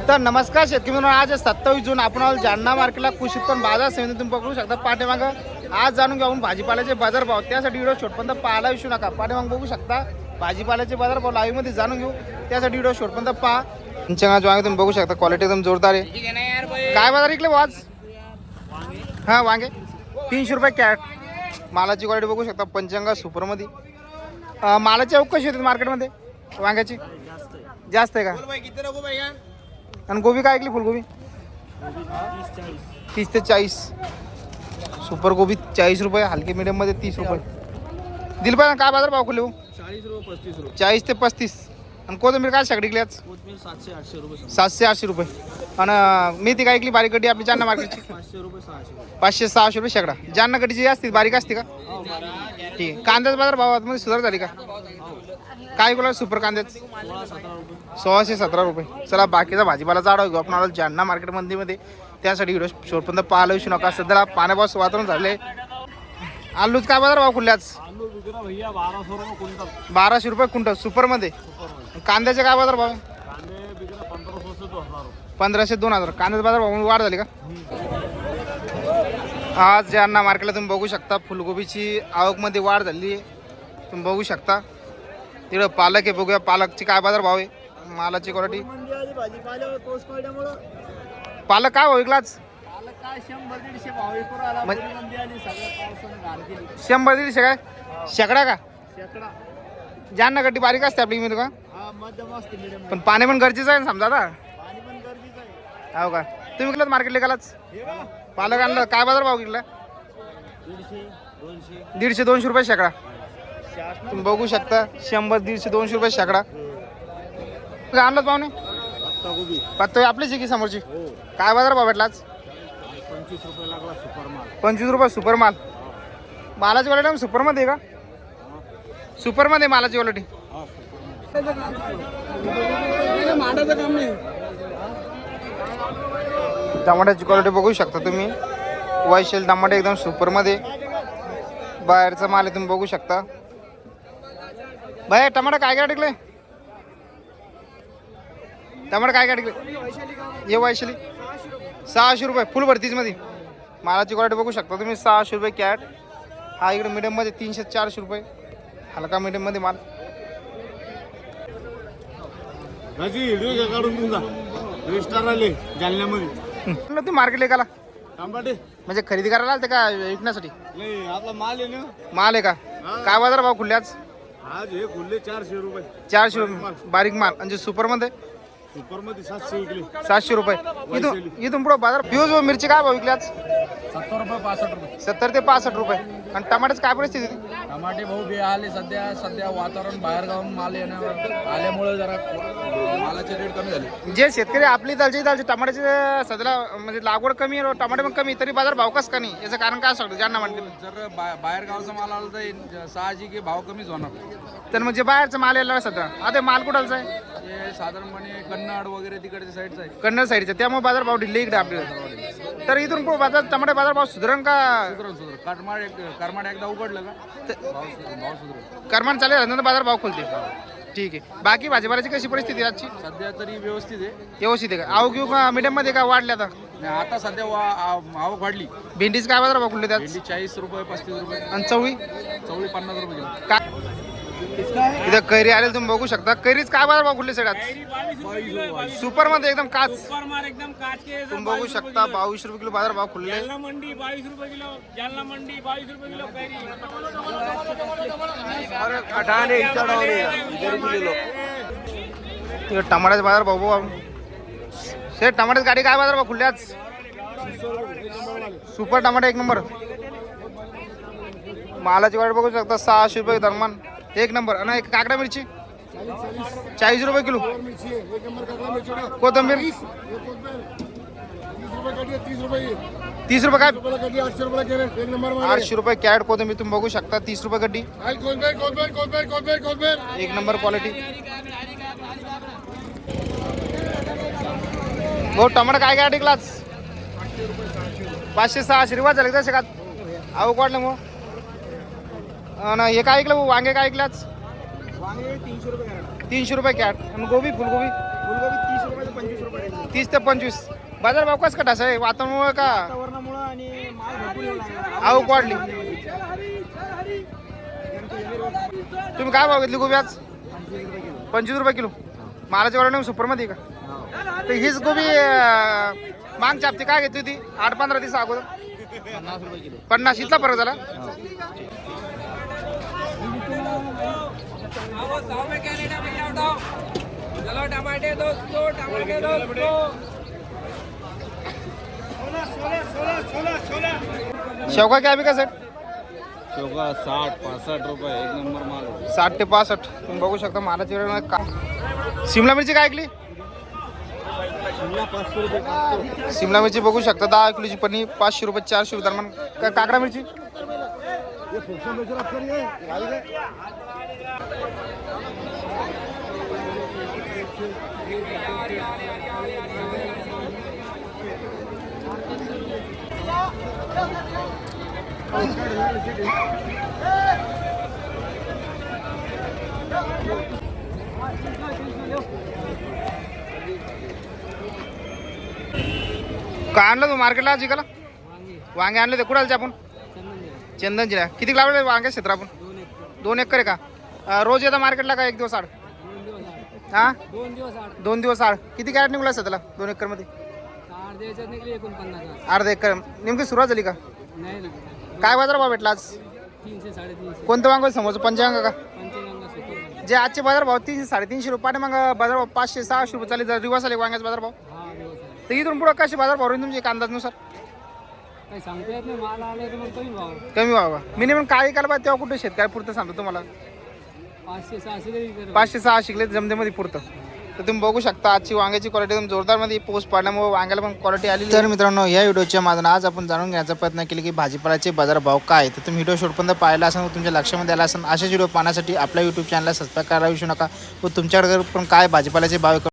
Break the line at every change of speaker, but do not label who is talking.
तर नमस्कार शेतकरी मित्रांनो, आज 27 जून आपण आलो जालना मार्केटला कृषी उत्पन्न बाजार समिती तुम्ही बघू शकता. पाठीमागं आज जाणून घेऊन भाजीपाल्याचे बाजारभाव, त्यासाठी व्हिडिओ शेवटपर्यंत पाहायला विसरू नका. पाठीमागं बघू शकता भाजीपाल्याचे बाजारभाव लाईव्ह मध्ये जाणून घेऊ, त्यासाठी व्हिडिओ शेवटपर्यंत पहा. पंचंगा वांगे तुम्ही बघू शकता, क्वालिटी एकदम जोरदार आहे. काय बाजार विकले आज? हां वांगे 300 रुपये कॅट. मालाची क्वालिटी बघू शकता पंचंगा सुपरमध्ये. मालाची आवक कशी होती मार्केटमध्ये वांग्याची? जास्त आहे का? आणि गोबी काय ऐकली? फुलगोबी 30 ते 40. सुपर गोबी 40 रुपये, हलके मीडियम मध्ये 30 रुपये. दिल पाहिजे काय बाजार भाव खुले?
40 रुपये 35 रुपये.
40 ते 35. आणि कोथिंबीर काय सगळी विकली आज?
700-800 रुपये.
700-800 रुपये. आणि मेथी काय ऐकली बारीक गड्डी आपली जालना मार्केटची?
500 रुपये 600 रुपये.
500-600 रुपये शेकडा. जालना गड्डीची असते बारीक असते का? ठीक. कांद्याचा बाजार भावामध्ये सुधार झाली का? काय बोला सुपर कांद्याच?
16-17 रुपये.
1617 रुपये. चला बाकीचा भाजीपाला जाडा घेऊ आपण. आलो जालना मार्केट मध्ये, त्यासाठी व्हिडिओ शेवटपर्यंत पाहायला विसरू नका. सध्याला पाण्यापासून वातावरण झाले. आलूच काय बाजार भाव खुले आज?
आलू बिकरा भैया 1200 रुपये क्विंटल.
1200 रुपये क्विंटल सुपरमध्ये. कांद्याचे काय बाजार भाव?
कांदे बिकरा 1500 से 2000 रुपये.
1500-2000. कांद्याचा बाजार भाव वाढ झाली का आज जालना मार्केटला? तुम्ही बघू शकता फुलगोबीची आवकमध्ये वाढ झाली आहे. तुम्ही बघू शकता तिकडं पालक आहे, बघूया पालकची काय बाजार भाव आहे. मालाची क्वालिटी पालक काय भाव विकला आज?
100-150 भाव विकून आला. मंदी आली सगळं पावसाने घाण केली.
100-150 काय शेकडा का?
शेकडा.
जालना गड्डी बारीक असते आपली मित्र का?
हा मध्यम असते मीडियम.
पण पाणी पण गरजेचं आहे ना समजा आता.
पाणी पण गरजेचं आहे.
हो का? तुम्ही विकलात मार्केटला गेलाच पालक आणलं काय बाजार भाव विकला?
150-200.
150-200 रुपये शेकडा. तुम्ही बघू शकता 100-150-200 रुपये शेकडा. आणलं पाहुणे
गोबी
पत्ता आपलीच आहे की समोरची? काय बाजार भाव भेटला आज?
25 रुपये लागला सुपर माल.
25 रुपये सुपर माल. मालाची क्वालिटी सुपरमध्ये आहे का? सुपरमध्ये मालाची क्वालिटी.
मांडाचं काम नाही.
टमाट्याची क्वालिटी बघू शकता तुम्ही. वैशेल टमाटे एकदम सुपरमध्ये. बाहेरचा माल आहे तुम्ही बघू शकता. बाहेर टमाटा काय काय टिकले? टमाटा काय काय टिकले? हे वैशाली 600 रुपये फुल भरतीमध्ये. मालाची क्वालिटी बघू शकता तुम्ही 600 रुपये कॅट. हा इकडे मीडियममध्ये 300-400 रुपये. हलका मीडियममध्ये माल.
व्हिडिओ काढून तुमचा स्टार आले जालन्यामध्ये.
तुम्ही मार्केटला एकाला
टमाटे
म्हणजे खरेदी करायला आलते का विकण्यासाठी?
नाही आपला माल आहे ना.
माल आहे का? काय बाजार भाव खुले आज?
आज हे खुले 400 रुपये.
400 रुपये बारीक माल. म्हणजे सुपरमध्ये
सुपर मध्ये 700 विकले.
700 रुपये. इथून पुढे बाजार फ्यूज व मिरची काय भाव विकली आज?
70 रुपये 65 रुपये.
70 ते 65 रुपये. आणि टमाट्याची काय परिस्थिती?
टमाटे भाऊ बे आले सध्या वातावरण बाहेर गावून माल येण्यावर आल्यामुळे जरा मालाचे रेट कमी झाले.
जे शेतकरी आपली दालची टमाट्याचे सध्याला म्हणजे लागवड कमी आहे, टमाटे पण कमी, तरी बाजार भाव कसं कमी? याचं कारण काय सांगतो ज्यांना म्हणते?
जर बाहेर गावचा माल आला तर साहजिक भाव कमीच होणार.
तर म्हणजे बाहेरचा माल यायला सध्या आता माल कुठालचा आहे?
हे साधारणपणे कन्नड वगैरे तिकडच्या साईडचा आहे.
कन्नड साईडचा, त्यामुळे बाजार भाव ढिल्ले इकडे आपल्याला. तर इथून पुढे बाजार टमाटे बाजार भाव सुधारण का?
सुधरून करमाड एकदा उघडलं का भाव सुधरेल.
करमान चालेल नंतर बाजार भाव खोलते. ठीक आहे. बाकी भाजीपाल्याची कशी परिस्थिती आहे आजची?
सध्या तरी व्यवस्थित आहे.
व्यवस्थित आहे का? आवक घेऊ का मीडियम मध्ये का वाढल्या आता?
नाही, आता सध्या आवक वाढली.
भेंडीच काय बाजार भाव खुलले त्यात?
भेंडी 40 रुपये 35 रुपये.
आणि चवळी?
चवळी 50 रुपये किलो.
काय इथं कैरी आले तुम्ही बघू शकता. कैरीच काय बाजार भाव खुलले सगळ्यात? सुपर मध्ये एकदम काच.
एकदम काच के
तुम्ही बघू शकता 22 रुपये किलो बाजार भाव खुलले.
जालना मंडी 22 रुपये किलो. जालना मंडी 22 रुपये किलो कैरी.
टमाट्याचे बाजार भाव से टमाट्याची गाडी काय बाजार भाव खुलले आज? Super tomato 1 number. मालाची गाडी बघू शकता 600 रुपये दरम्यान 1 नंबर. आणि एक काकडा मिरची 40 रुपये किलो. कोथिंबीर 30 रुपये काय? 800 रुपये कॅरेट कोथिंबीर तुम्ही बघू शकता. 30 रुपये गड्डी. 1 नंबर क्वालिटी. भाऊ टमाटा काय काय टिकलाच? 500-600 रिवाज झाले तसे का? आवक वाढलं मग. हे काय ऐकलं वांगे काय ऐकलाच?
300 रुपये.
300 रुपये कॅट. आणि गोबी फुलगोबी?
फुलगोबी 30 रुपये 25 रुपये.
30 ते 25. बाजार भाव कसं का ढासा आहे वातावरणामुळे का
वातावरणामुळं आणि माल भरपूर येऊ लागला.
आवक वाढली? तुम्ही काय भाव घेतली गोबी आज? 25 रुपये किलो. मालाच्या वराने सुपरमध्ये का? तर हीच गोबी मागच्या हप्ते काय घेतली होती 8-15 दिवस अगोदर?
50 रुपये किलो.
50. इथला फरक झाला.
चलो टमाटे 200 टमाटे 200
शेवगा काय बी का सेट?
शेवगा 60-65 रुपये एक नंबर माल.
60 ते 65. तुम्ही बघू शकता मालाची वेळ का. शिमला मिरची काय ऐकली?
शिमला 500 रुपये 500.
शिमला मिरची बघू शकता 10 किलोची पन्नी 500 रुपये 400 रुपये दरम्यान. काकडा मिरची काय आणलं तू मार्केटला आज इकाला? वांगे आणले ते कुणालचे आपण? चंदनजीला. किती लावले वांगे क्षेत्र आपण? 2 एकर आहे का? रोज येता मार्केटला का एक दिवस आड? हा 2 दिवस आड. किती कॅरेट निघला असतं त्याला 2 एकर मध्ये? अर्धा एकर. नेमकी सुरुवात झाली का? काय बाजार भाव भेटला आज?
300-350.
कोणतं वांग समोरचं पंचवांग का? जे आजचे बाजार भाव 300-350 रुपये. मग बाजार भाव 500-600 रुपये चालेल. जर दिवस आले वांग्याचा बाजार भाव तर इथून पुढं कसे बाजार भाव तुमचे एक अंदाजनुसार?
काही सांगता येत नाही. माल आले तर मग कमी भाव.
कमी भाव मिनिमम काय ऐकायला पाहिजे तेव्हा कुठे शेतकरी पुरतं सांगतो तुम्हाला?
500-600 तरी करा.
500-600 शिकले जमतेमध्ये पुरतं. तर तुम्ही बघू शकता आजची वांग्याची क्वालिटी एकदम जोरदारमध्ये पोस्ट पडल्यामुळे वांग्याला पण क्वालिटी आली. तर मित्रांनो या व्हिडिओच्या माध्यमातून आज आपण जाणून घेण्याचा प्रयत्न केला की भाजीपाल्याचे बाजार भाव काय. तर तुम्ही व्हिडिओ शेवटपर्यंत पाहिला असेल तुमच्या लक्षामध्ये आला असेल. असेच व्हिडिओ पाहण्यासाठी आपल्या यूट्यूब चॅनलला सबस्क्राईब करायला विसरू नका. व तुमच्याकडे पण काय भाजीपाल्याचे भाव